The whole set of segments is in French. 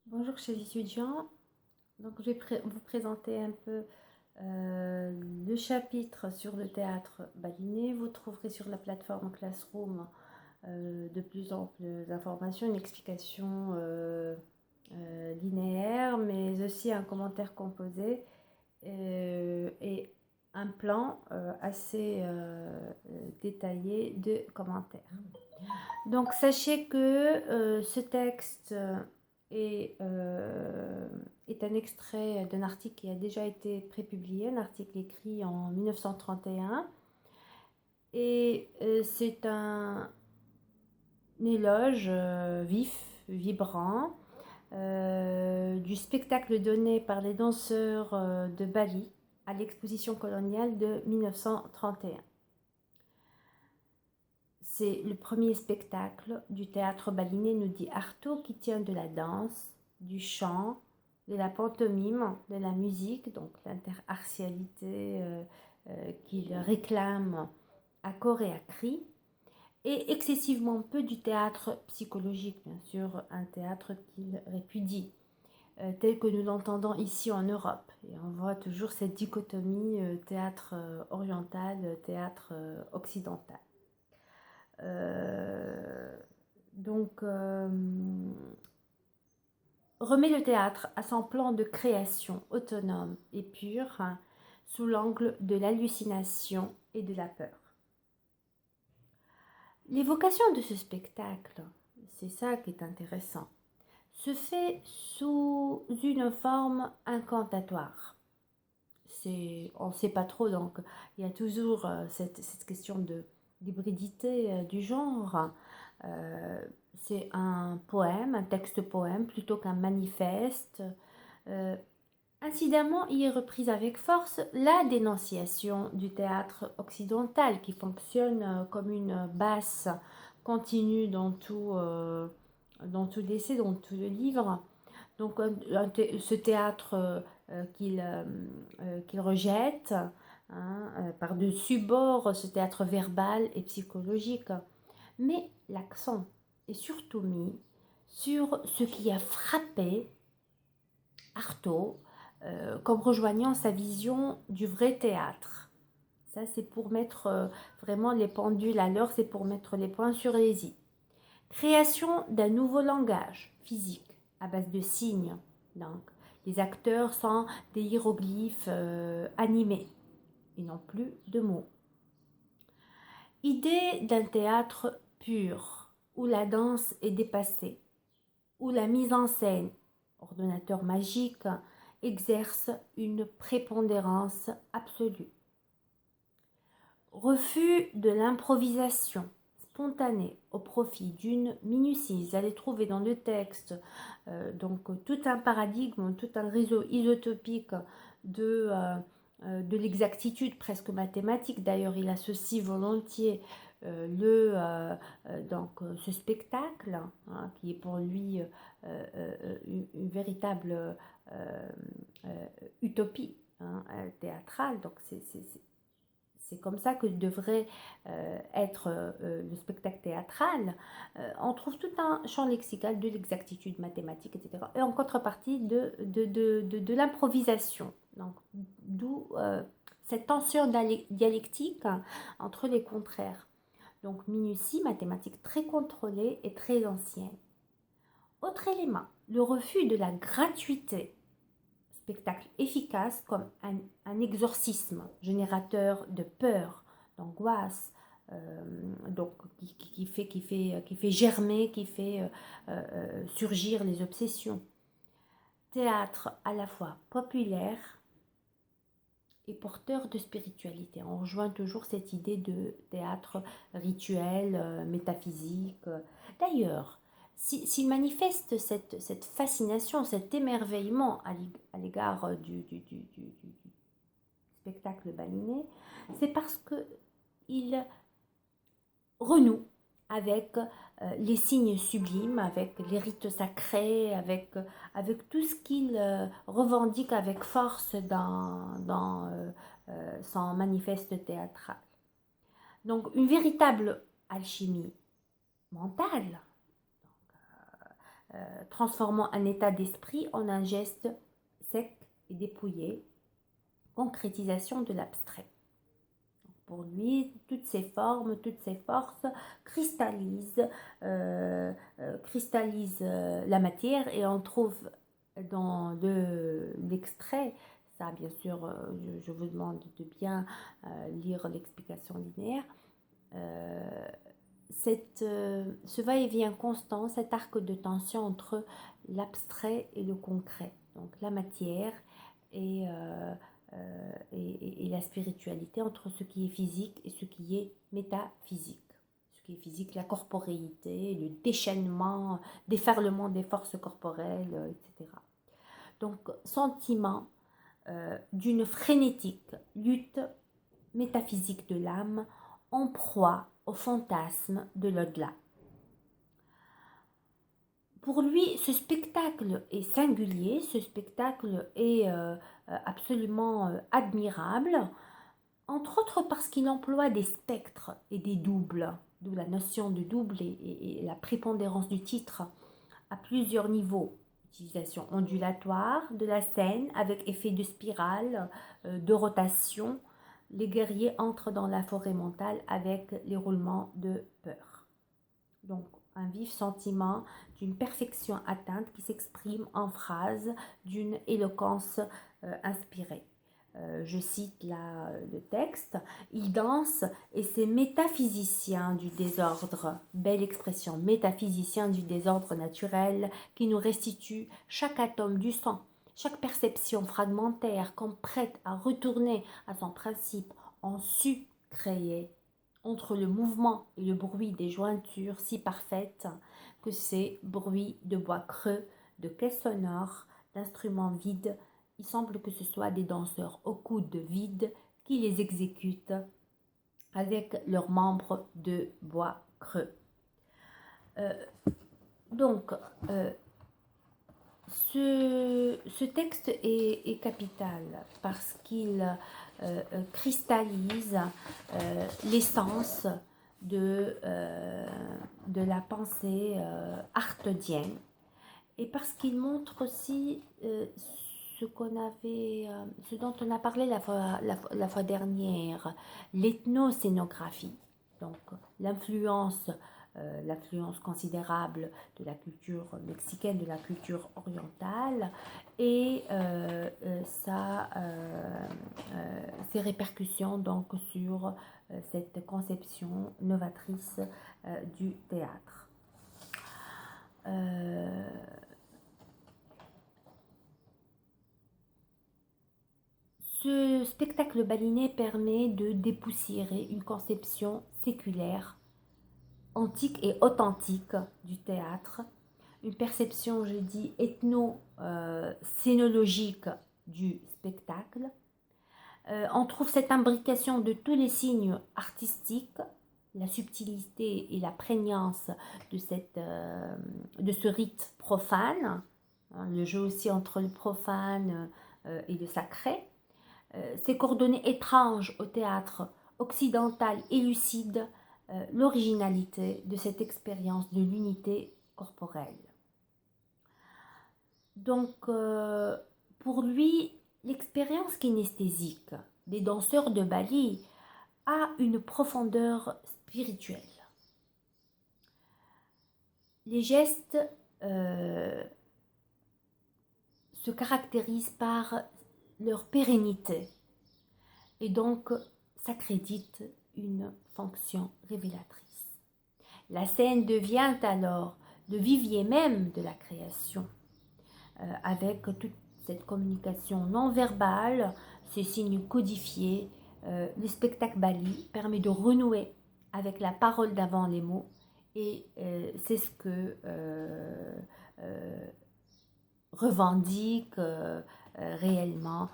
Bonjour chers étudiants, donc je vais vous présenter un peu le chapitre sur le théâtre baliné. Vous trouverez sur la plateforme Classroom de plus en plus d'informations, une explication linéaire, mais aussi un commentaire composé et un plan assez détaillé de commentaires. Donc sachez que ce texte est un extrait d'un article qui a déjà été prépublié, un article écrit en 1931. Et c'est un éloge vif, vibrant, du spectacle donné par les danseurs de Bali à l'exposition coloniale de 1931. C'est le premier spectacle du théâtre balinais, nous dit Artaud, qui tient de la danse, du chant, de la pantomime, de la musique, donc l'interartialité qu'il réclame à corps et à cri, et excessivement peu du théâtre psychologique, bien sûr, un théâtre qu'il répudie, tel que nous l'entendons ici en Europe. Et on voit toujours cette dichotomie théâtre oriental, théâtre occidental. Donc, remet le théâtre à son plan de création autonome et pure, hein, sous l'angle de l'hallucination et de la peur. L'évocation de ce spectacle, c'est ça qui est intéressant, se fait sous une forme incantatoire. On ne sait pas trop, donc il y a toujours cette question d'hybridité du genre. C'est un poème, un texte-poème, plutôt qu'un manifeste. Incidemment, il est reprise avec force la dénonciation du théâtre occidental, qui fonctionne comme une basse continue dans tout l'essai, dans tout le livre. Donc ce théâtre qu'il rejette, hein, par-dessus bord, ce théâtre verbal et psychologique. Mais l'accent est surtout mis sur ce qui a frappé Artaud comme rejoignant sa vision du vrai théâtre. Ça, c'est pour mettre vraiment les pendules à l'heure, c'est pour mettre les points sur les i. Création d'un nouveau langage physique à base de signes. Donc, les acteurs sont des hiéroglyphes animés et non plus de mots. Idée d'un théâtre pur, où la danse est dépassée, où la mise en scène, ordonnateur magique, exerce une prépondérance absolue. Refus de l'improvisation spontanée au profit d'une minutie. Vous allez trouver dans le texte donc tout un paradigme, tout un réseau isotopique de l'exactitude presque mathématique. D'ailleurs, il associe volontiers ce spectacle, hein, qui est pour lui une véritable utopie, hein, théâtrale. Donc c'est comme ça que devrait être le spectacle théâtral. On trouve tout un champ lexical de l'exactitude mathématique, etc. Et en contrepartie de l'improvisation. Donc, d'où cette tension dialectique entre les contraires. Donc, minutie mathématique très contrôlée et très ancienne. Autre élément, le refus de la gratuité. Spectacle efficace comme un exorcisme générateur de peur, d'angoisse, donc qui fait germer, qui fait surgir les obsessions. Théâtre à la fois populaire et porteur de spiritualité. On rejoint toujours cette idée de théâtre rituel, métaphysique. D'ailleurs, s'il manifeste cette fascination, cet émerveillement à l'égard du spectacle baliné, c'est parce qu'il renoue avec les signes sublimes, avec les rites sacrés, avec tout ce qu'il revendique avec force dans son manifeste théâtral. Donc une véritable alchimie mentale, transformant un état d'esprit en un geste sec et dépouillé, concrétisation de l'abstrait. Pour lui, toutes ces formes, toutes ces forces cristallisent la matière, et on trouve dans l'extrait, ça bien sûr, je vous demande de bien lire l'explication linéaire, ce va-et-vient constant, cet arc de tension entre l'abstrait et le concret, donc la matière et la spiritualité, entre ce qui est physique et ce qui est métaphysique. Ce qui est physique, la corporéité, le déferlement des forces corporelles, etc. Donc, sentiment d'une frénétique lutte métaphysique de l'âme en proie au fantasme de l'au-delà. Pour lui, ce spectacle est singulier, ce spectacle est absolument admirable, entre autres parce qu'il emploie des spectres et des doubles, d'où la notion de double et la prépondérance du titre à plusieurs niveaux. Utilisation ondulatoire de la scène avec effet de spirale, de rotation. Les guerriers entrent dans la forêt mentale avec les roulements de peur. Donc, un vif sentiment d'une perfection atteinte qui s'exprime en phrases d'une éloquence inspirée. Je cite là le texte, il danse et c'est métaphysicien du désordre, belle expression, métaphysicien du désordre naturel qui nous restitue chaque atome du sang, chaque perception fragmentaire comme prête à retourner à son principe en su créer entre le mouvement et le bruit des jointures si parfaites que ces bruits de bois creux, de caisses sonores, d'instruments vides. Il semble que ce soit des danseurs au coude vide qui les exécutent avec leurs membres de bois creux. Donc, ce texte est capital parce qu'il cristallise l'essence de la pensée artedienne, et parce qu'il montre aussi ce dont on a parlé la fois dernière, l'ethnocénographie, donc l'influence considérable de la culture mexicaine, de la culture orientale, et ses répercussions donc sur cette conception novatrice du théâtre. Ce spectacle baliné permet de dépoussiérer une conception séculaire, antique et authentique du théâtre, une perception, je dis, ethno-scénologique du spectacle. On trouve cette imbrication de tous les signes artistiques, la subtilité et la prégnance de ce rite profane, le jeu aussi entre le profane et le sacré. Ces coordonnées étranges au théâtre occidental élucident l'originalité de cette expérience de l'unité corporelle. Donc, pour lui, l'expérience kinesthésique des danseurs de Bali a une profondeur spirituelle. Les gestes se caractérisent par leur pérennité et donc s'accrédite une fonction révélatrice. La scène devient alors le vivier même de la création, avec toute cette communication non verbale, ces signes codifiés. Le spectacle Bali permet de renouer avec la parole d'avant les mots, et c'est ce que revendique réellement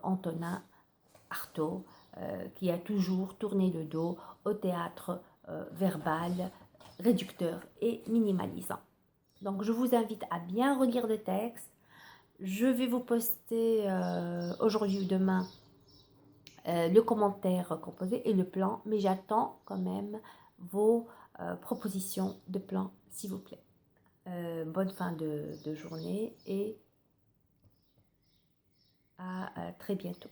Antonin Artaud, qui a toujours tourné le dos au théâtre verbal, réducteur et minimalisant. Donc je vous invite à bien relire le texte. Je vais vous poster aujourd'hui ou demain le commentaire composé et le plan, mais j'attends quand même vos propositions de plan, s'il vous plaît. bonne fin de journée et à très bientôt.